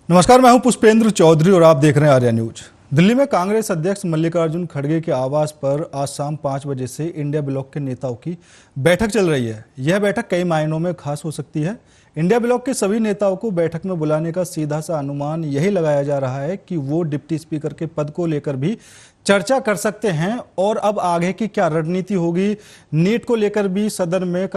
नमस्कार, मैं हूं पुष्पेंद्र चौधरी और आप देख रहे हैं आर्या न्यूज। दिल्ली में कांग्रेस अध्यक्ष मल्लिकार्जुन खड़गे के आवास पर आज शाम 5 बजे से इंडिया ब्लॉक के नेताओं की बैठक चल रही है। यह बैठक कई मायनों में खास हो सकती है। इंडिया ब्लॉक के सभी नेताओं को बैठक में बुलाने का सीधा सा अनुमान यही लगाया जा रहा है कि वो डिप्टी स्पीकर के पद को लेकर भी चर्चा कर सकते हैं और अब आगे की क्या रणनीति होगी, नीट को लेकर भी सदन में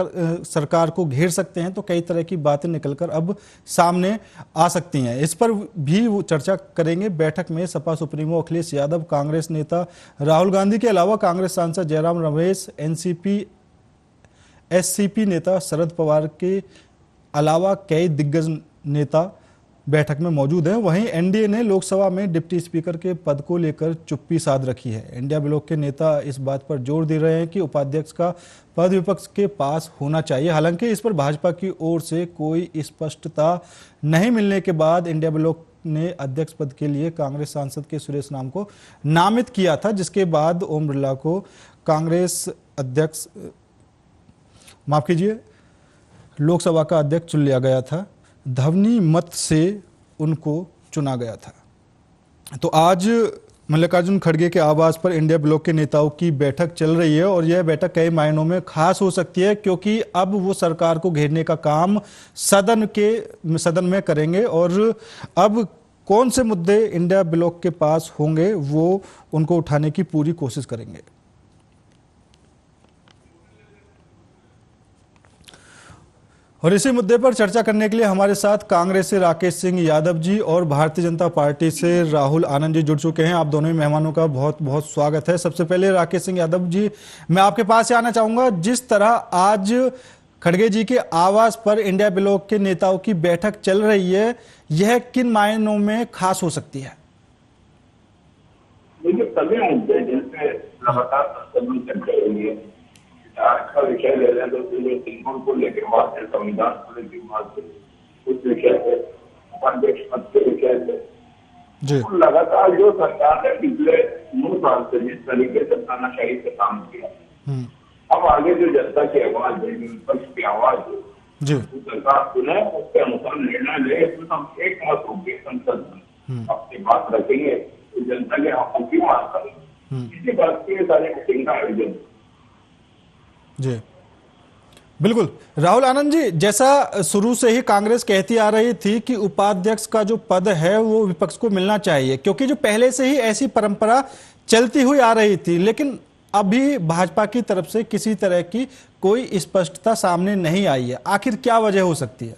सरकार को घेर सकते हैं। तो कई तरह की बातें निकलकर अब सामने आ सकती हैं। इस पर भी वो चर्चा करेंगे। बैठक में सपा सुप्रीमो अखिलेश यादव, कांग्रेस नेता राहुल गांधी के अलावा कांग्रेस सांसद जयराम रमेश, एनसीपी एससीपी नेता शरद पवार के अलावा कई दिग्गज नेता बैठक में मौजूद हैं। वहीं एनडीए ने लोकसभा में डिप्टी स्पीकर के पद को लेकर चुप्पी साध रखी है। इंडिया ब्लॉक के नेता इस बात पर जोर दे रहे हैं कि उपाध्यक्ष का पद विपक्ष के पास होना चाहिए। हालांकि इस पर भाजपा की ओर से कोई स्पष्टता नहीं मिलने के बाद इंडिया ब्लॉक ने अध्यक्ष पद के लिए कांग्रेस सांसद के सुरेश नाम को नामित किया था, जिसके बाद ओम बिरला को कांग्रेस अध्यक्ष लोकसभा का अध्यक्ष चुन लिया गया था। ध्वनि मत से उनको चुना गया था। तो आज मल्लिकार्जुन खड़गे के आवास पर इंडिया ब्लॉक के नेताओं की बैठक चल रही है और यह बैठक कई मायनों में खास हो सकती है, क्योंकि अब वो सरकार को घेरने का काम सदन में करेंगे और अब कौन से मुद्दे इंडिया ब्लॉक के पास होंगे वो उनको उठाने की पूरी कोशिश करेंगे। और इसी मुद्दे पर चर्चा करने के लिए हमारे साथ कांग्रेस से राकेश सिंह यादव जी और भारतीय जनता पार्टी से राहुल आनंद जी जुड़ चुके हैं। आप दोनों ही मेहमानों का बहुत बहुत स्वागत है। सबसे पहले राकेश सिंह यादव जी, मैं आपके पास आना चाहूंगा। जिस तरह आज खड़गे जी के आवास पर इंडिया ब्लॉक के नेताओं की बैठक चल रही है, यह किन मायनों में खास हो सकती है? सभी मुद्दे जिनसे लगातार चर्चा हो रही है। आज का विषय ले रहे हैं तो सिंगल को लेकर बात है, संविधान को लेकर बात है, उस विषय से, उपाध्यक्ष पद के विषय से। तो लगातार जो सरकार ने पिछले 9 साल से जिस तरीके से तानाशाही से काम किया, अब आगे जो जनता की आवाज है, विपक्ष की आवाज है, वो सरकार सुने, उसके अनुसार निर्णय ले। हम एक मत होंगे संसद में, अपनी बात रखेंगे तो जनता के हकों की मांग करेंगे। इसी बात की सारे मीटिंग का आयोजन जी बिल्कुल। राहुल आनंद जी, जैसा शुरू से ही कांग्रेस कहती आ रही थी कि उपाध्यक्ष का जो पद है वो विपक्ष को मिलना चाहिए, क्योंकि जो पहले से ही ऐसी परंपरा चलती हुई आ रही थी, लेकिन अभी भाजपा की तरफ से किसी तरह की कोई स्पष्टता सामने नहीं आई है। आखिर क्या वजह हो सकती है?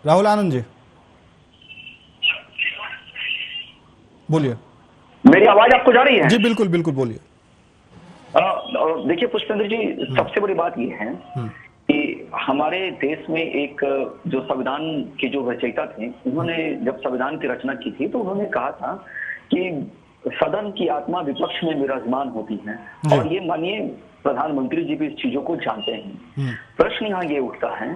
राहुल आनंद जी बोलिए। मेरी आवाज आपको जा रही है? जी बिल्कुल बिल्कुल, बोलिए। देखिए पुष्पेंद्र जी, सबसे बड़ी बात यह है कि हमारे देश में एक जो संविधान के जो रचयिता थे, उन्होंने जब संविधान की रचना की थी तो उन्होंने कहा था कि सदन की आत्मा विपक्ष में विराजमान होती है, और ये मानिए प्रधानमंत्री जी भी इस चीजों को जानते हैं। प्रश्न यहाँ ये उठता है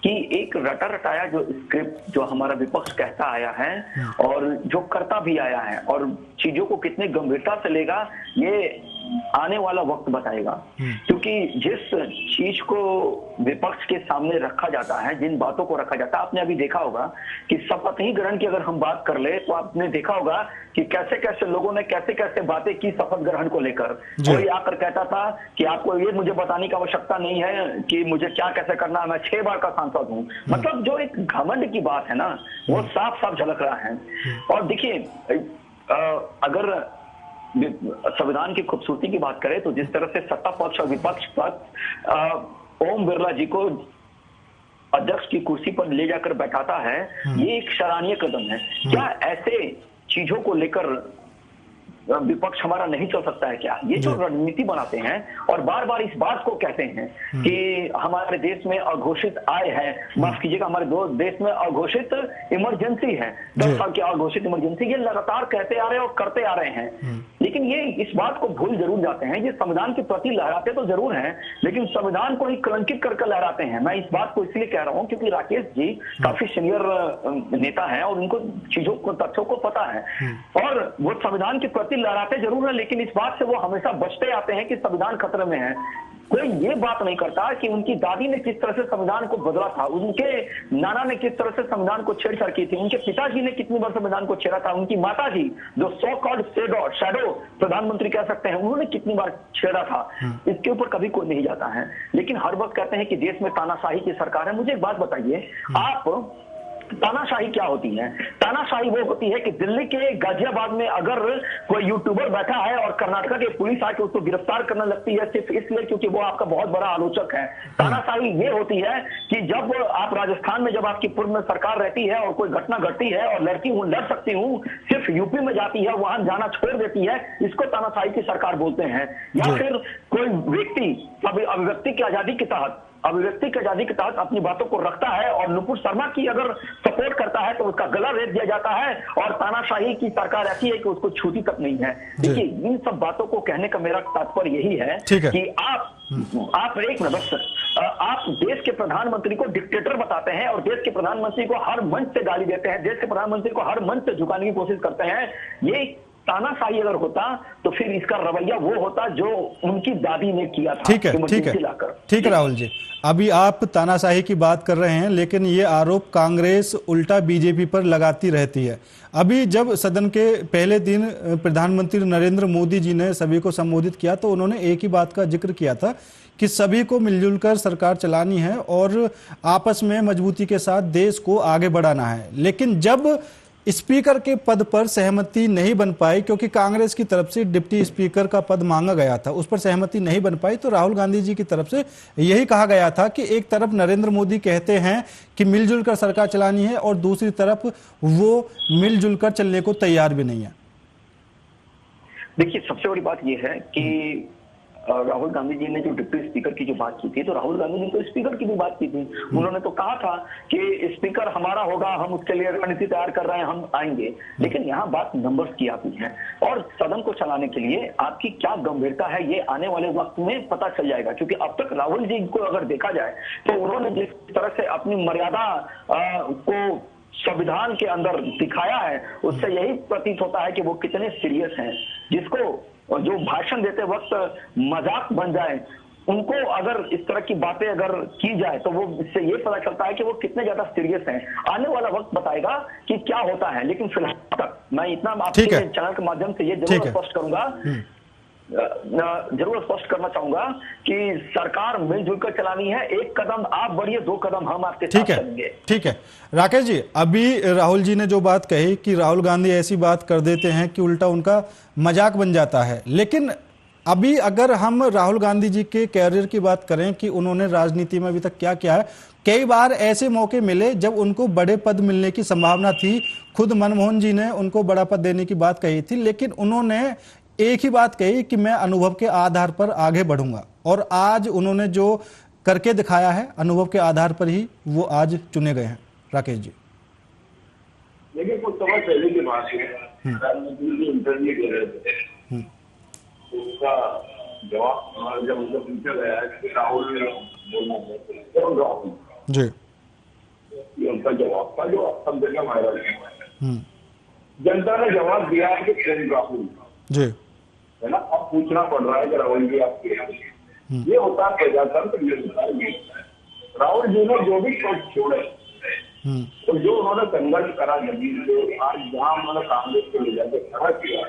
कि एक रटा रटाया जो स्क्रिप्ट जो हमारा विपक्ष कहता आया है और जो करता भी आया है, और चीजों को कितने गंभीरता से लेगा ये आने वाला वक्त बताएगा। क्योंकि जिस चीज को विपक्ष के सामने रखा जाता है, जिन बातों को रखा जाता है, आपने अभी देखा होगा कि शपथ ही ग्रहण की अगर हम बात कर ले तो आपने देखा होगा कि कैसे कैसे लोगों ने कैसे कैसे बातें की शपथ ग्रहण को लेकर। कोई आकर कहता था कि आपको ये मुझे बताने की आवश्यकता नहीं है कि मुझे क्या कैसे करना है, मैं 6 बार का सांसद हूँ। मतलब जो एक घमंड की बात है ना, वो साफ साफ झलक रहा है। और देखिए, अगर संविधान की खूबसूरती की बात करें तो जिस तरह से सत्ता पक्ष और विपक्ष पक्ष ओम बिरला जी को अध्यक्ष की कुर्सी पर ले जाकर बैठाता है, ये एक सराहनीय कदम है। क्या ऐसे चीजों को लेकर विपक्ष हमारा नहीं चल सकता है क्या? ये जो रणनीति बनाते हैं और बार बार इस बात को कहते हैं कि हमारे देश में अघोषित आय है, माफ कीजिएगा, हमारे देश में अघोषित इमरजेंसी है, 10 साल की अघोषित इमरजेंसी, ये लगातार कहते आ रहे हैं और करते आ रहे हैं। लेकिन ये इस बात को भूल जरूर जाते हैं, ये संविधान के प्रति लहराते तो जरूर हैं, लेकिन संविधान को ही कलंकित करके लहराते हैं। मैं इस बात को इसलिए कह रहा हूं क्योंकि राकेश जी काफी सीनियर नेता हैं और उनको चीजों को, तथ्यों को पता है, और वो संविधान के प्रति लहराते जरूर है, लेकिन इस बात से वो हमेशा बचते आते हैं कि संविधान खतरे में है। कोई ये बात नहीं करता कि उनकी दादी ने किस तरह से संविधान को बदला था, उनके नाना ने किस तरह से संविधान को छेड़छाड़ की थी, उनके पिताजी ने कितनी बार संविधान को छेड़ा था, उनकी माताजी जो सो कॉल्ड शैडो प्रधानमंत्री कह सकते हैं, उन्होंने कितनी बार छेड़ा था। इसके ऊपर कभी कोई नहीं जाता है, लेकिन हर वक्त कहते हैं कि देश में तानाशाही की सरकार है। मुझे एक बात बताइए, आप तानाशाही क्या होती है? तानाशाही वो होती है कि दिल्ली के गाजियाबाद में अगर कोई यूट्यूबर बैठा है और कर्नाटक की पुलिस आके उसको गिरफ्तार करने लगती है सिर्फ इसलिए क्योंकि वो आपका बहुत बड़ा आलोचक है। तानाशाही ये होती है कि जब आप राजस्थान में, जब आपकी पूर्व में सरकार रहती है और कोई घटना घटती है और लड़की हूं, लड़ सकती हूं, सिर्फ यूपी में जाती है, वहां जाना छोड़ देती है, इसको तानाशाही की सरकार बोलते हैं। या फिर कोई व्यक्ति अभिव्यक्ति की आजादी के तहत अपनी बातों को रखता है और नुपुर शर्मा की अगर सपोर्ट करता है तो उसका गला रेत दिया जाता है, और तानाशाही की सरकार ऐसी है कि उसको छूती तक नहीं है। देखिए, इन सब बातों को कहने का मेरा तात्पर्य यही है कि आप एक मिनट बस, आप देश के प्रधानमंत्री को डिक्टेटर बताते हैं और देश के प्रधानमंत्री को हर मंच से गाली देते हैं, देश के प्रधानमंत्री को हर मंच से झुकाने की कोशिश करते हैं। ये तानाशाही अगर होता तो फिर इसका रवैया वो होता जो उनकी दादी ने किया था। ठीक है राहुल जी, अभी आप तानाशाही की बात कर रहे हैं, लेकिन ये आरोप कांग्रेस उल्टा बीजेपी पर लगाती रहती है। अभी जब सदन के पहले दिन प्रधानमंत्री नरेंद्र मोदी जी ने सभी को संबोधित किया तो उन्होंने एक ही बात का जिक्र किया था कि सभी को मिलजुल कर सरकार चलानी है और आपस में मजबूती के साथ देश को आगे बढ़ाना है। लेकिन जब स्पीकर के पद पर सहमति नहीं बन पाई, क्योंकि कांग्रेस की तरफ से डिप्टी स्पीकर का पद मांगा गया था, उस पर सहमति नहीं बन पाई, तो राहुल गांधी जी की तरफ से यही कहा गया था कि एक तरफ नरेंद्र मोदी कहते हैं कि मिलजुल कर सरकार चलानी है और दूसरी तरफ वो मिलजुल कर चलने को तैयार भी नहीं है। देखिए, सबसे बड़ी बात यह है कि राहुल गांधी जी ने जो डिप्टी स्पीकर की जो बात की थी, तो राहुल गांधी जी ने तो स्पीकर की भी बात की थी। उन्होंने तो कहा था कि स्पीकर हमारा होगा, हम उसके लिए रणनीति तैयार कर रहे हैं, हम आएंगे। लेकिन यहाँ बात नंबर्स की आती है और सदन को चलाने के लिए आपकी क्या गंभीरता है ये आने वाले वक्त में पता चल जाएगा। क्योंकि अब तक राहुल जी को अगर देखा जाए तो उन्होंने जिस तरह से अपनी मर्यादा को संविधान के अंदर दिखाया है, उससे यही प्रतीत होता है कि वो कितने सीरियस हैं। जिसको जो भाषण देते वक्त मजाक बन जाए, उनको अगर इस तरह की बातें अगर की जाए तो वो इससे ये पता चलता है कि वो कितने ज्यादा सीरियस हैं। आने वाला वक्त बताएगा कि क्या होता है, लेकिन फिलहाल तक मैं इतना आपके चैनल के माध्यम से ये जरूर स्पष्ट करना चाहूंगा कि सरकार मिलजुल कर चलानी है। एक कदम आप बढ़िए, 2 कदम हम आपके साथ चलेंगे। ठीक है राकेश जी, अभी राहुल जी ने जो बात कही कि राहुल गांधी ऐसी बात कर देते हैं कि उल्टा उनका मजाक बन जाता है, लेकिन अभी अगर हम राहुल गांधी जी के कैरियर की बात करें कि उन्होंने राजनीति में अभी तक क्या किया है, कई बार ऐसे मौके मिले जब उनको बड़े पद मिलने की संभावना थी। खुद मनमोहन जी ने उनको बड़ा पद देने की बात कही थी, लेकिन उन्होंने एक ही बात कही कि मैं अनुभव के आधार पर आगे बढ़ूंगा, और आज उन्होंने जो करके दिखाया है अनुभव के आधार पर ही वो आज चुने गए हैं। राकेश जी, देखिए, कुछ समय पहले की बात है, प्रधानमंत्री जी इंटरव्यू दे रहे थे, उसका जवाब जब उनसे पूछा गया कि राहुल बोलना है, राहुल जी, ये उनका जवाब था जो सब जगह वायरल है। जनता ने जवाब दिया है कि राहुल जी, है ना। अब पूछना पड़ रहा है कि राहुल जी आपके ये होता है प्रजातंत्र, ये होता है। राहुल जी ने जो भी पद छोड़े तो जो उन्होंने संघर्ष करा जमीन से, आज जहाँ उन्होंने कांग्रेस को ले जाकर खड़ा किया,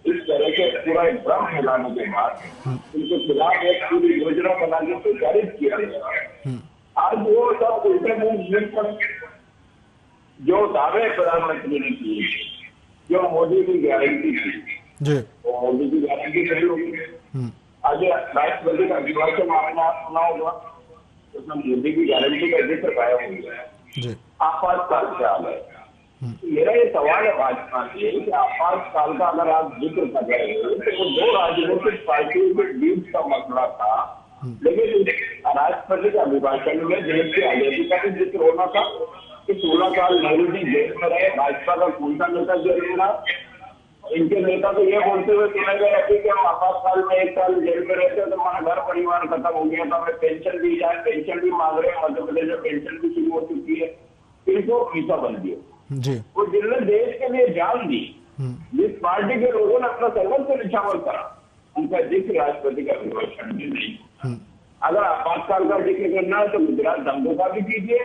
इस तरह के पूरा एक भ्रम फैलाने के बाद उनके खिलाफ एक पूरी योजना बना के प्रचारित किया गया। आज वो सब उल्टे मुंह जो दावे प्रधानमंत्री ने किए, जो मोदी की गारंटी थी, वो मोदी की गारंटी नहीं होगी। आज राष्ट्रपति का अभिभाषण आपने आप सुना होगा, उसमें मोदी की गारंटी का जिक्र पाया हुआ है। आपातकाल ख्याल है। मेरा ये सवाल है भाजपा से कि आपातकाल का अगर आप जिक्र कर रहे हो तो 2 राजनीतिक पार्टियों के बीच का मसला था, लेकिन राष्ट्रपति के अभिभाषण में देश की आजादी का भी जिक्र होना था कि 16 साल नेहरू जी जेल में रहे, भाजपा का कौन सा नेता जेल में रहा। इनके नेता तो ये बोलते हुए सुने गए कि हम आपातकाल में 1 साल जेल में रहते तो हमारा घर परिवार खत्म हो गया था, हमें पेंशन दी जाए, पेंशन भी मांग रहे हैं, मध्य प्रदेश में पेंशन भी शुरू हो चुकी है। इनको पीछा बन दिया वो जिन्होंने देश के लिए जान दी, जिस पार्टी के लोगों ने अपना सर्वस्व निछावर करा, उनका जिक्र राष्ट्रपति का अभिभाषण में नहीं होता। अगर आपातकाल का जिक्र करना है तो गुजरात दंगों का भी कीजिए,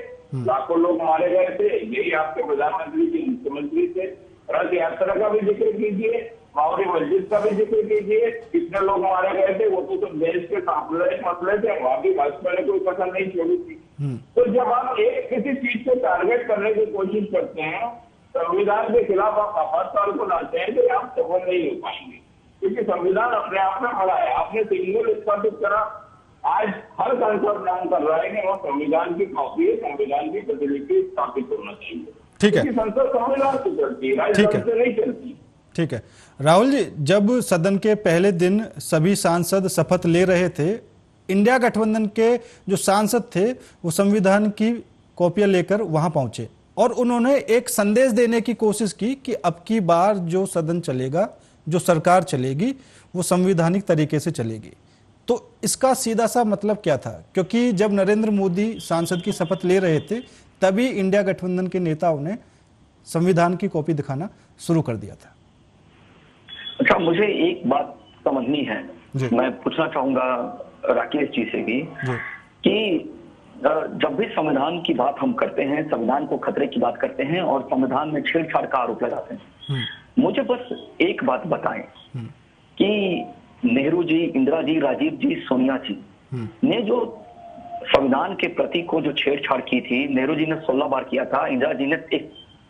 लाखों लोग मारे गए थे, यही आपके प्रधानमंत्री जी मुख्यमंत्री थे। रथ यात्रा का भी जिक्र कीजिए, बाबरी मस्जिद का भी जिक्र कीजिए, कितने लोग मारे गए थे, वो तो सब देश के सांप्रदायिक मसले थे, वहां भी भाजपा ने कोई कसर नहीं छोड़ी थी। तो जब आप एक किसी चीज को टारगेट करने की कोशिश करते हैं, संविधान के खिलाफ आप आपातकाल को लाते हैं, तो आप सफल नहीं हो पाएंगे, क्योंकि संविधान अपने आप में बड़ा है। आपने सिंगल स्थापित करा, आज हर सांसद मांग कर रहा है कि वो संविधान की कॉपी है, संविधान की प्रतिलिपि स्थापित होना चाहिए। ठीक है, संसद संविधान से चलती है, राजनीति से नहीं चलती। ठीक है राहुल जी, जब सदन के पहले दिन सभी सांसद शपथ ले रहे थे, इंडिया गठबंधन के जो सांसद थे वो संविधान की कॉपियां लेकर वहां पहुंचे और उन्होंने एक संदेश देने की कोशिश की कि अब की बार जो सदन चलेगा, जो सरकार चलेगी, वो संवैधानिक तरीके से चलेगी। तो इसका सीधा सा मतलब क्या था? क्योंकि जब नरेंद्र मोदी सांसद की शपथ ले रहे थे तभी इंडिया गठबंधन के नेताओं ने संविधान की कॉपी दिखाना शुरू कर दिया था। अच्छा, मुझे एक बात समझनी है, मैं पूछना चाहूंगा राकेश जी से भी कि जब भी संविधान की बात हम करते हैं, संविधान को खतरे की बात करते हैं और संविधान में छेड़छाड़ का आरोप लगाते हैं, मुझे बस एक बात बताएं कि नेहरू जी, इंदिरा जी, राजीव जी, सोनिया जी ने जो संविधान के प्रति को जो छेड़छाड़ की थी, नेहरू जी ने 16 बार किया था, इंदिरा जी ने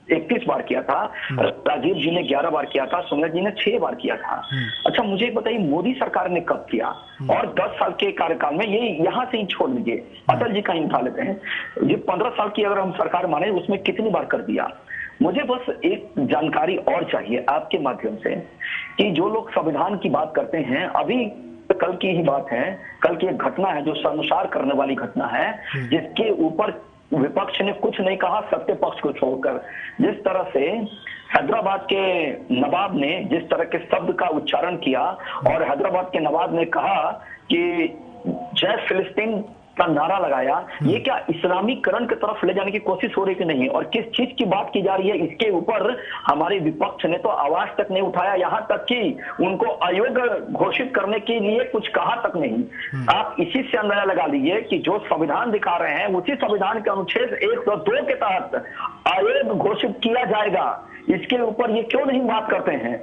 31 बार किया था, राजीव जी ने 11 बार किया था, सोनिया जी ने 6 बार किया था। अच्छा, मुझे बताइए मोदी सरकार ने कब किया? और 10 साल के कार्यकाल में, ये यहां से ही छोड़ दीजिए, अटल जी का ही उठा लेते हैं, ये 15 साल की अगर हम सरकार माने, उसमें कितनी बार कर दिया? मुझे बस एक जानकारी और चाहिए आपके माध्यम से कि जो लोग संविधान की बात करते हैं, अभी कल की ही बात है, कल की एक घटना है जो शर्मसार करने वाली घटना है, जिसके ऊपर विपक्ष ने कुछ नहीं कहा, सत्य पक्ष को छोड़कर। जिस तरह से हैदराबाद के नवाब ने जिस तरह के शब्द का उच्चारण किया और हैदराबाद के नवाब ने कहा कि जय फिलिस्तीन का नारा लगाया, ये क्या इस्लामीकरण की तरफ ले जाने की कोशिश हो रही कि नहीं? और किस चीज की बात की जा रही है, इसके ऊपर हमारे विपक्ष ने तो आवाज तक नहीं उठाया, यहाँ तक कि उनको अयोग्य घोषित करने के लिए कुछ कहा तक नहीं। आप इसी से अंदाजा लगा लीजिए कि जो संविधान दिखा रहे हैं, उसी संविधान के अनुच्छेद 102 के तहत अयोग्य घोषित किया जाएगा। इसके ऊपर ये क्यों नहीं बात करते हैं?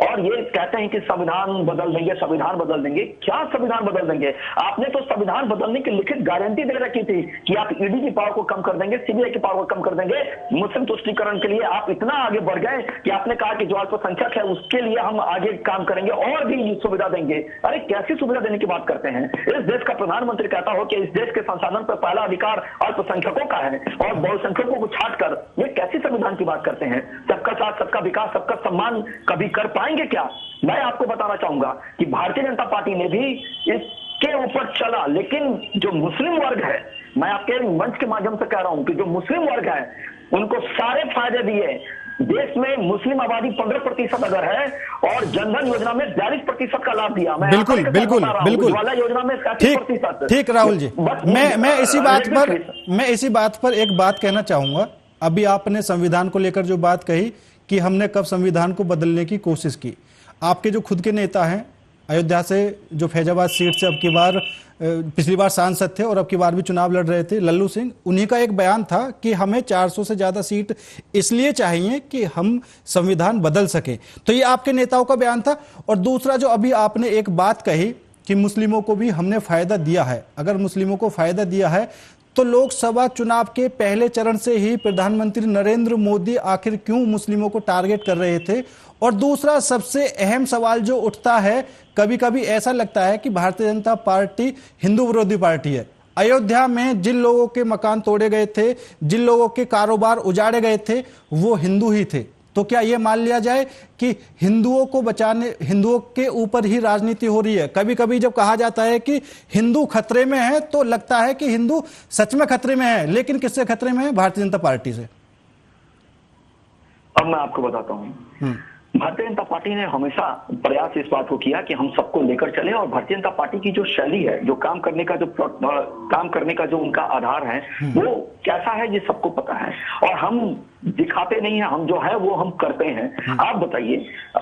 और ये कहते हैं कि संविधान बदल देंगे, संविधान बदल देंगे। क्या संविधान बदल देंगे? आपने तो संविधान बदलने की लिखित गारंटी दे रखी थी कि आप ईडी की पावर को कम कर देंगे, सीबीआई की पावर को कम कर देंगे। मुस्लिम तुष्टीकरण के लिए आप इतना आगे बढ़ गए कि आपने कहा कि जो अल्पसंख्यक है उसके लिए हम आगे काम करेंगे और भी सुविधा देंगे। अरे कैसी सुविधा देने की बात करते हैं? इस देश का प्रधानमंत्री कहता हो कि इस देश के संसाधन पर पहला अधिकार अल्पसंख्यकों का है और बहुसंख्यकों को छाटकर ये कैसी संविधान की बात करते हैं? सबका साथ, सबका विकास, सबका सम्मान कभी कर पाएंगे क्या? मैं आपको बताना चाहूंगा कि भारतीय जनता पार्टी ने भी इसके ऊपर चला, लेकिन जो मुस्लिम वर्ग है, मैं आपके मंच के माध्यम से कह रहा हूं कि जो मुस्लिम वर्ग है उनको सारे फायदे दिए। देश में मुस्लिम आबादी 15% अगर है और जनधन योजना में 42% का लाभ दिया। मैं बिल्कुल बिल्कुल बिल्कुल उज्ज्वला योजना में 37%। ठीक राहुल जी, मैं इसी बात पर एक बात कहना चाहूंगा। अभी आपने संविधान को लेकर जो बात कही कि हमने कब संविधान को बदलने की कोशिश की, आपके जो खुद के नेता हैं अयोध्या से, जो फैजाबाद सीट से अब की बार पिछली बार सांसद थे और अब की बार भी चुनाव लड़ रहे थे, लल्लू सिंह, उन्हीं का एक बयान था कि हमें 400 से ज्यादा सीट इसलिए चाहिए कि हम संविधान बदल सके। तो ये आपके नेताओं का बयान था। और दूसरा जो अभी आपने एक बात कही कि मुस्लिमों को भी हमने फायदा दिया है, अगर मुस्लिमों को फायदा दिया है तो लोकसभा चुनाव के पहले चरण से ही प्रधानमंत्री नरेंद्र मोदी आखिर क्यों मुस्लिमों को टारगेट कर रहे थे? और दूसरा सबसे अहम सवाल जो उठता है, कभी कभी ऐसा लगता है कि भारतीय जनता पार्टी हिंदू विरोधी पार्टी है। अयोध्या में जिन लोगों के मकान तोड़े गए थे, जिन लोगों के कारोबार उजाड़े गए थे, वो हिंदू ही थे। तो क्या यह मान लिया जाए कि हिंदुओं को बचाने, हिंदुओं के ऊपर ही राजनीति हो रही है? कभी कभी जब कहा जाता है कि हिंदू खतरे में है तो लगता है कि हिंदू सच में खतरे में है, लेकिन किससे खतरे में है? भारतीय जनता पार्टी से। अब मैं आपको बताता हूं, भारतीय जनता पार्टी ने हमेशा प्रयास इस बात को किया कि हम सबको लेकर चले, और भारतीय जनता पार्टी की जो शैली है, जो काम करने का जो उनका आधार है, वो कैसा है ये सबको पता है। और हम दिखाते नहीं है, हम जो है वो हम करते हैं। आप बताइए,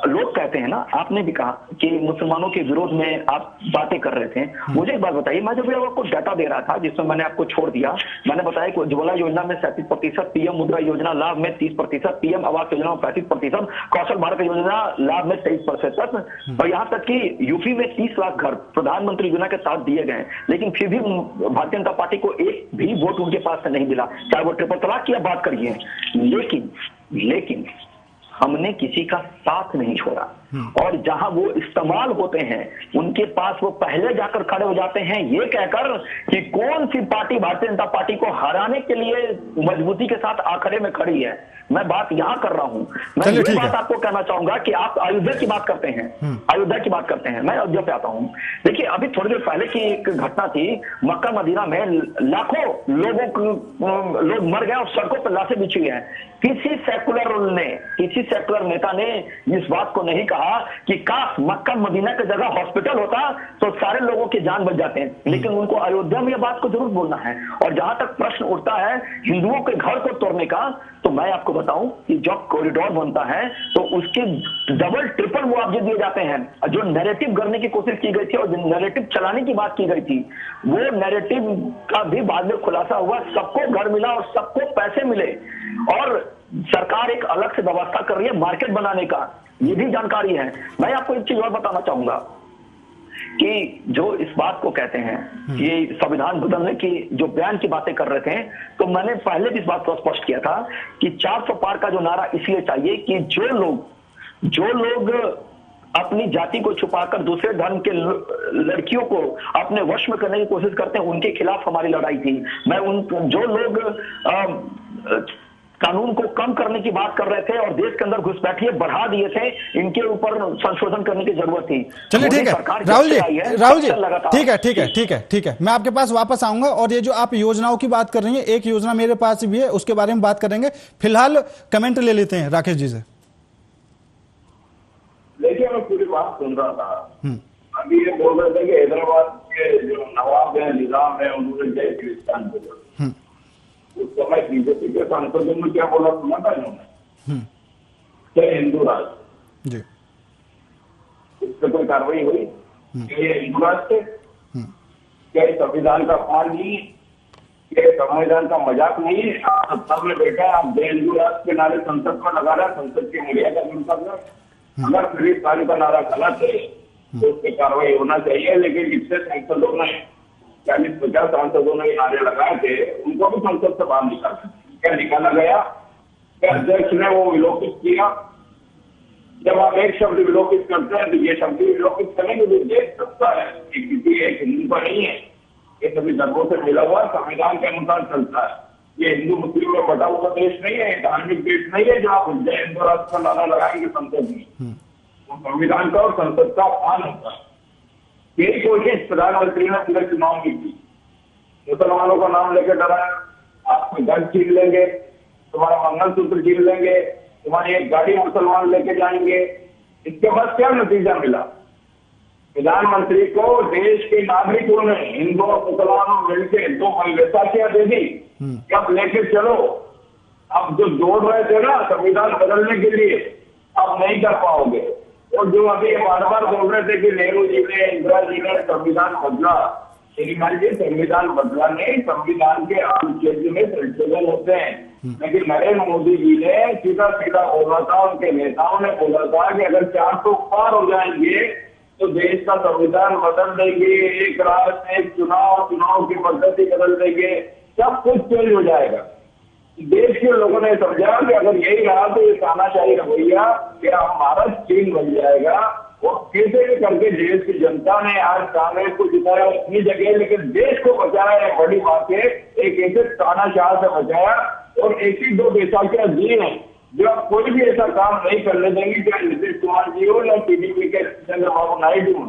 लोग कहते हैं ना, आपने भी कहा कि मुसलमानों के विरोध में आप बातें कर रहे थे। मुझे एक बात बताइए, मैं जब आपको डाटा दे रहा था जिसमें मैंने आपको छोड़ दिया, मैंने बताया कि उज्ज्वला योजना में 37%, पीएम मुद्रा योजना लाभ में 30%, पीएम आवास योजना में 35%, कौशल भारत योजना लाभ में 23%, और यहाँ तक कि यूपी में 30 लाख घर प्रधानमंत्री योजना के तहत दिए गए, लेकिन फिर भी भारतीय जनता पार्टी को एक भी वोट उनके पास से नहीं मिला, चाहे वो ट्रिपल तलाक की बात करिए। लेकिन हमने किसी का साथ नहीं छोड़ा, और जहां वो इस्तेमाल होते हैं उनके पास वो पहले जाकर खड़े हो जाते हैं, ये कहकर कि कौन सी पार्टी भारतीय जनता पार्टी को हराने के लिए मजबूती के साथ आखिरी में खड़ी है। मैं बात यहां कर रहा हूं। मैं ये बात आपको कहना चाहूंगा कि आप अयोध्या की बात करते हैं, अयोध्या की बात करते हैं, मैं अयोध्या पे आता हूं। देखिए, अभी थोड़ी देर पहले की एक घटना थी, मक्का मदीना में लाखों लोग मर गए और सड़कों पर लाशें बिछी हैं। किसी सेकुलर नेता ने इस बात को नहीं कहा कि काश मक्का मदीना की जगह हॉस्पिटल होता तो सारे लोगों की जान बच जाते हैं, लेकिन उनको अयोध्या में यह बात को जरूर बोलना है। और जहां तक प्रश्न उठता है हिंदुओं के घर को तोड़ने का, तो मैं आपको बताऊं कि जब कॉरिडोर बनता है तो उसके डबल ट्रिपल मुआवजे दिए जाते हैं। जो नैरेटिव करने की कोशिश की गई थी और जो नैरेटिव चलाने की बात की गई थी, वो नैरेटिव का भी बाद में खुलासा हुआ, सबको घर मिला और सबको पैसे मिले, और सरकार एक अलग से व्यवस्था कर रही है मार्केट बनाने का, ये भी जानकारी है। मैं आपको एक चीज और बताना चाहूंगा कि जो इस बात को कहते हैं ये संविधान बदलने की जो बयान की बातें कर रहे थे, तो मैंने पहले भी इस बात को स्पष्ट किया था कि 400 पार का जो नारा इसलिए चाहिए कि जो लोग अपनी जाति को छुपाकर दूसरे धर्म के लड़कियों को अपने वश में करने की कोशिश करते हैं, उनके खिलाफ हमारी लड़ाई थी। मैं जो लोग कानून को कम करने की बात कर रहे थे और देश के अंदर घुसपैठिए बढ़ा दिए थे, इनके ऊपर संशोधन करने की जरूरत थी। चलिए ठीक है राहुल जी, ठीक है, मैं आपके पास वापस आऊंगा। और ये जो आप योजनाओं की बात कर रही हैं, एक योजना मेरे पास भी है, उसके बारे में बात करेंगे। फिलहाल कमेंट ले लेते हैं राकेश जी से। देखिए, मैं पूरी बात सुन रहा था। अभी ये बोल रहे थे कि हैदराबाद के जो नवाब है, निजाम है, उन्होंने जय किसान बोला। उस समय बीजेपी के सांसदों ने क्या बोला सुना था इन्होंने? क्या हिंदू राष्ट्र जी, इस पर कोई कार्रवाई हुई? ये हिंदू राष्ट्र क्या संविधान का पान नहीं? क्या संविधान का मजाक नहीं है? आप सत्ता में बैठा है, आप जय हिंदू राष्ट्र के नारे संसद में लगा रहे हैं, संसद की मर्यादा का अगर खरीदारी का नारा गलत है तो उस पर कार्रवाई होना चाहिए। लेकिन इससे सांसदों ने 40-50 सांसदों ने नारे लगाए थे, उनको भी संसद से बाहर निकाला। क्या निकाला गया? क्या अध्यक्ष ने वो विलोपित किया? जब आप एक शब्द विलोपित करते हैं तो ये शब्द विलोपित करेंगे तो देश सकता है कि किसी एक हिंदू का नहीं है, ये सभी धर्मों से मिला हुआ संविधान के अनुसार चलता है। ये हिंदू मुस्लिम में बटा हुआ देश नहीं है, धार्मिक देश नहीं है जो आप जय हिंदू राष्ट्र का नारा लगाएंगे संसद में। वो संविधान का और संसद का अपमान होता है। यही कोशिश प्रधानमंत्री ने पूरे चुनाव में की। मुसलमानों का नाम लेकर डराया, आपको घर छीन लेंगे, तुम्हारा मंगलसूत्र छीन लेंगे, तुम्हारी एक गाड़ी मुसलमान लेके जाएंगे। इसके बाद क्या नतीजा मिला? प्रधानमंत्री को देश के नागरिकों ने हिंदू और मुसलमानों मिलकर 2 वैसाखियां दे दी, अब लेके चलो। अब जो दौड़ रहे थे ना संविधान बदलने के लिए, अब नहीं कर पाओगे। और जो अभी बार बार बोल रहे थे कि नेहरू जी ने, इंदिरा जी ने संविधान बदला, श्रीमान जी संविधान बदला नहीं, संविधान के अनुच्छेद में संशोधन होते हैं। लेकिन नरेंद्र मोदी जी ने सीधा सीधा बोला था, उनके नेताओं ने बोला था कि अगर 400 पार हो जाएंगे तो देश का संविधान बदल देंगे, एक राष्ट्र एक चुनाव, चुनाव की पद्धति बदल देंगे, सब कुछ चेंज हो जाएगा। देश के लोगों ने समझा कि अगर यही रहा तो ये तानाशाही रवैया क्या हमारा चीन बन जाएगा। वो कैसे भी करके देश की जनता ने आज कांग्रेस को जिताया अपनी जगह, लेकिन देश को बचाया है बड़ी बात है। एक ऐसे तानाशाह से बचाया और एक ही 2 वैसाखियां दी है जो अब कोई भी ऐसा काम नहीं करने देंगे, चाहे नीतीश कुमार जी हो या टीडीपी के चंद्रबाबू नायडू हो।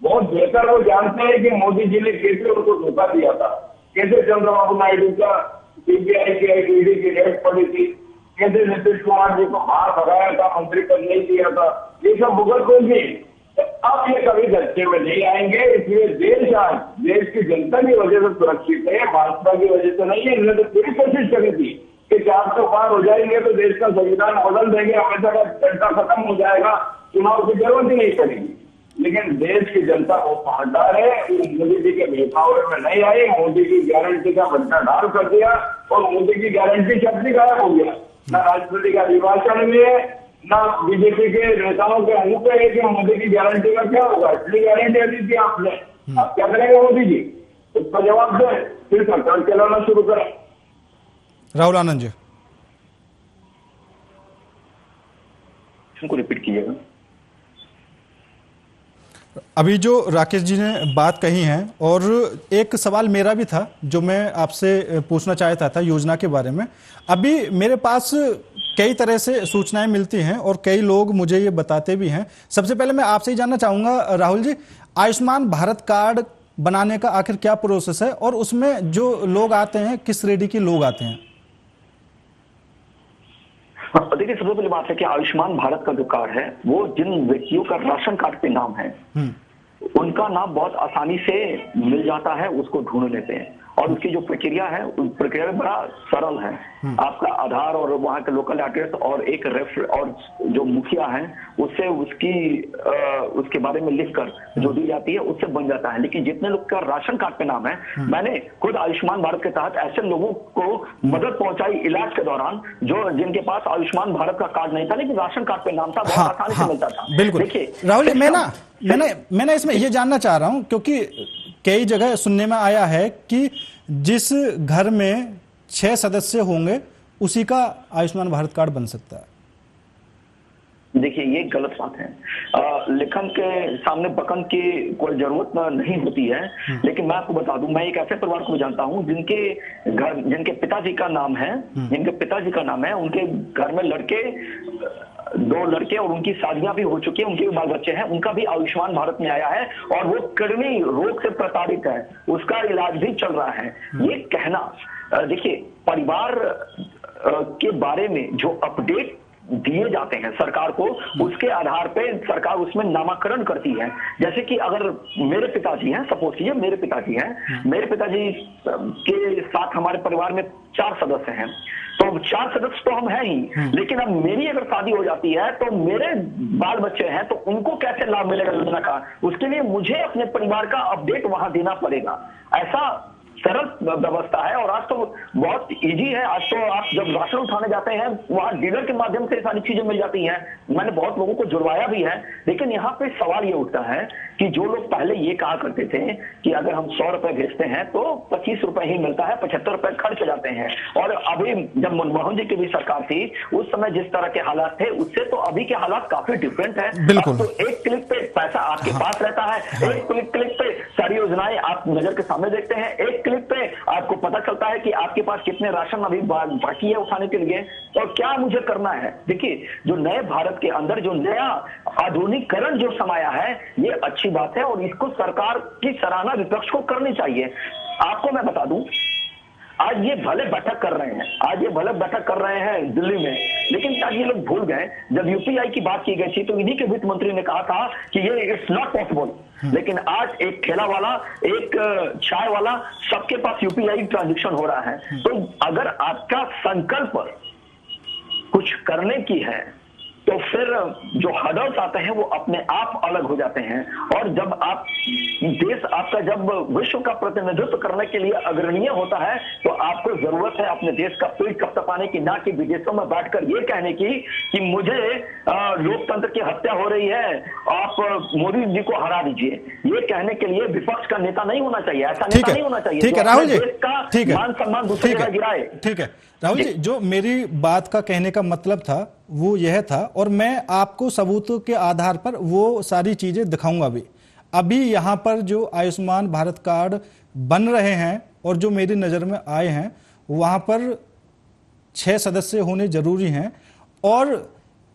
बहुत बेहतर वो जानते हैं कि मोदी जी ने कैसे उनको धोखा दिया था, कैसे चंद्रबाबू नायडू का सीबीआई की ईडी की रेड पड़ी थी, कैसे नीतीश कुमार जी को बाहर भगाया था, मंत्री पद नहीं दिया था, ये सब भुगत होगी। अब ये कभी धक्के में नहीं आएंगे। इसलिए देश आज देश की जनता की वजह से सुरक्षित है, भाजपा की वजह से नहीं है। इन्होंने तो पूरी कोशिश करी थी कि 400 पार हो जाएंगे तो देश का संविधान बदल देंगे, हमेशा का जनता खत्म हो जाएगा, चुनाव की जरूरत ही नहीं पड़ेगी। लेकिन देश की जनता को पहाड़दार है, वो मोदी जी के बेखावे में नहीं आई, मोदी की गारंटी का बंटा डाल कर दिया और मोदी की गारंटी शब्द ही गायब हो गया। ना राष्ट्रपति का अभिभाषण में, ना बीजेपी के नेताओं के मुंह पे है कि मोदी की गारंटी का क्या होगा। इतनी गारंटी दी थी आपने, अब क्या करेंगे मोदी जी, उसका जवाब दें, फिर सरकार चलाना शुरू करें। राहुल आनंद जी, उनको रिपीट कीजिएगा। अभी जो राकेश जी ने बात कही है, और एक सवाल मेरा भी था जो मैं आपसे पूछना चाहता था योजना के बारे में। अभी मेरे पास कई तरह से सूचनाएं मिलती हैं और कई लोग मुझे ये बताते भी हैं। सबसे पहले मैं आपसे ही जानना चाहूंगा राहुल जी, आयुष्मान भारत कार्ड बनाने का आखिर क्या प्रोसेस है और उसमें जो लोग आते हैं किस श्रेणी के लोग आते हैं? देखिए, सबसे पहली बात है कि आयुष्मान भारत का जो कार्ड है वो जिन व्यक्तियों का राशन कार्ड पे नाम है उनका नाम बहुत आसानी से मिल जाता है उसको ढूंढने पे। और उसकी जो प्रक्रिया है उस प्रक्रिया में बड़ा सरल है। आपका आधार और वहाँ के लोकल एड्रेस और एक और जो मुखिया है उससे उसके बारे में लिखकर जो दी जाती है उससे बन जाता है। लेकिन जितने लोग का राशन कार्ड पे नाम है, मैंने खुद आयुष्मान भारत के तहत ऐसे लोगों को मदद पहुंचाई इलाज के दौरान जो जिनके पास आयुष्मान भारत का कार्ड नहीं था लेकिन राशन कार्ड पे नाम था, बहुत आसानी से मिलता था। बिल्कुल। देखिए राहुल जी, मैंने इसमें ये जानना चाह रहा हूं क्योंकि कई जगह सुनने में आया है कि जिस घर में 6 सदस्य होंगे उसी का आयुष्मान भारत कार्ड बन सकता है। देखिए, ये गलत बात है। लेखन के सामने बकन की कोई जरूरत नहीं होती है। लेकिन मैं आपको बता दूं, मैं एक ऐसे परिवार को जानता हूं जिनके पिताजी का नाम है, उनके घर में दो लड़के और उनकी शादियां भी हो चुकी है, उनके भी बाल बच्चे हैं, उनका भी आयुष्मान भारत में आया है और वो किडनी रोग से प्रताड़ित है, उसका इलाज भी चल रहा है। ये कहना, देखिए, परिवार के बारे में जो अपडेट दिए जाते हैं सरकार को, उसके आधार पे सरकार उसमें नामाकरण करती है। जैसे कि अगर मेरे पिताजी हैं, सपोज कीजिए मेरे पिताजी के साथ हमारे परिवार में 4 सदस्य हैं, तो 4 सदस्य तो हम हैं ही, लेकिन अब मेरी अगर शादी हो जाती है तो मेरे बाल बच्चे हैं तो उनको कैसे लाभ मिलेगा योजना का, उसके लिए मुझे अपने परिवार का अपडेट वहां देना पड़ेगा। ऐसा सरल व्यवस्था है और आज तो बहुत इजी है। आज तो आप जब राशन उठाने जाते हैं वहां डीलर के माध्यम से सारी चीजें मिल जाती हैं। मैंने बहुत लोगों को जुड़वाया भी है। लेकिन यहाँ पे सवाल ये उठता है कि जो लोग पहले ये कहा करते थे कि अगर हम 100 रुपए भेजते हैं तो 25 रुपए ही मिलता है, 75 रुपए खर्च जाते हैं। और अभी जब मनमोहन जी की भी सरकार थी उस समय जिस तरह के हालात थे उससे तो अभी के हालात काफी डिफरेंट है। बिल्कुल। तो एक क्लिक पे पैसा आपके पास रहता है, एक क्लिक पे सारी योजनाएं आप नजर के सामने देखते हैं, एक क्लिक पे आपको पता चलता है कि आपके पास कितने राशन अभी बाकी है उठाने के लिए और क्या मुझे करना है। देखिए, जो नए भारत के अंदर जो नया आधुनिकीकरण जो समाया है ये अच्छी बात है और इसको सरकार की सराहना विपक्ष को करनी चाहिए। आपको मैं बता दूं, आज ये भले बैठक कर रहे हैं दिल्ली में, लेकिन आज ये लोग भूल गए जब यूपीआई की बात की गई थी तो इन्हीं के वित्त मंत्री ने कहा था कि ये इट्स नॉट पॉसिबल। लेकिन आज एक ठेला वाला, एक चाय वाला, सबके पास यूपीआई ट्रांजैक्शन हो रहा है। तो अगर आपका संकल्प कुछ करने की है तो फिर जो हर्डल्स आते हैं वो अपने आप अलग हो जाते हैं। और जब देश आपका जब विश्व का प्रतिनिधित्व करने के लिए अग्रणीय होता है तो आपको जरूरत है अपने देश का पेट कपकपाने की, ना कि विदेशों में बैठकर ये कहने की कि मुझे लोकतंत्र की हत्या हो रही है, आप मोदी जी को हरा दीजिए। ये कहने के लिए विपक्ष का नेता नहीं होना चाहिए, ऐसा नेता नहीं होना चाहिए। ठीक है राहुल जी, ठीक है, मान सम्मान दूसरी जगह गिराए। ठीक है राहुल जी, जो मेरी बात का कहने का मतलब था वो यह था और मैं आपको सबूतों के आधार पर वो सारी चीजें दिखाऊंगा भी। अभी यहाँ पर जो आयुष्मान भारत कार्ड बन रहे हैं और जो मेरी नज़र में आए हैं वहाँ पर 6 सदस्य होने जरूरी हैं। और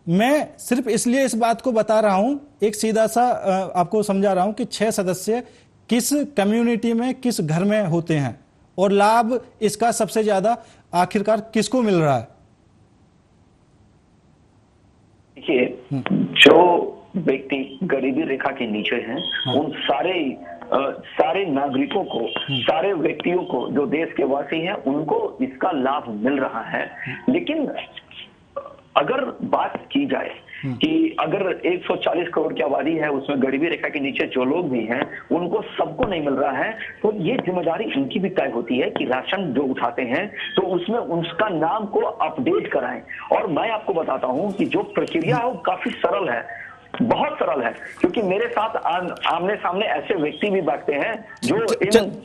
मैं सिर्फ इसलिए इस बात को बता रहा हूँ, एक सीधा सा आपको समझा रहा हूँ कि 6 सदस्य किस कम्युनिटी में किस घर में होते हैं और लाभ इसका सबसे ज्यादा आखिरकार किसको मिल रहा है। देखिए, जो व्यक्ति गरीबी रेखा के नीचे हैं उन सारे सारे नागरिकों को, सारे व्यक्तियों को, जो देश के वासी हैं, उनको इसका लाभ मिल रहा है। लेकिन अगर बात की जाए कि अगर 140 करोड़ की आबादी है, उसमें गरीबी रेखा के नीचे जो लोग भी हैं, उनको सबको नहीं मिल रहा है, तो ये जिम्मेदारी इनकी भी तय होती है कि राशन जो उठाते हैं तो उसमें उसका नाम को अपडेट कराएं। और मैं आपको बताता हूं कि जो प्रक्रिया है वो काफी सरल है, बहुत सरल है, क्योंकि मेरे साथ आमने सामने ऐसे व्यक्ति भी बैठते हैं जो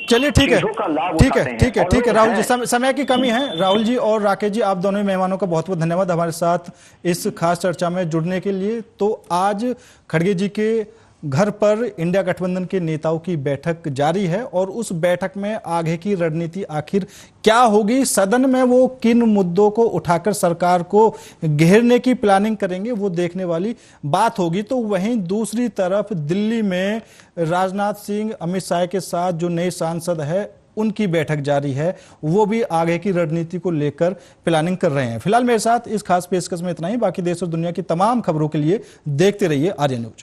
चलिए ठीक है, का लाभ ठीक उठाते है, हैं। ठीक है, और ठीक है लोग राहुल जी, हैं। समय की कमी है। राहुल जी और राकेश जी, आप दोनों ही मेहमानों का बहुत बहुत धन्यवाद हमारे साथ इस खास चर्चा में जुड़ने के लिए। तो आज खड़गे जी के घर पर इंडिया गठबंधन के नेताओं की बैठक जारी है और उस बैठक में आगे की रणनीति आखिर क्या होगी, सदन में वो किन मुद्दों को उठाकर सरकार को घेरने की प्लानिंग करेंगे, वो देखने वाली बात होगी। तो वहीं दूसरी तरफ दिल्ली में राजनाथ सिंह, अमित शाह के साथ जो नए सांसद है उनकी बैठक जारी है, वो भी आगे की रणनीति को लेकर प्लानिंग कर रहे हैं। फिलहाल मेरे साथ इस खास पेशकश में इतना ही। बाकी देश और दुनिया की तमाम खबरों के लिए देखते रहिए आर्या न्यूज।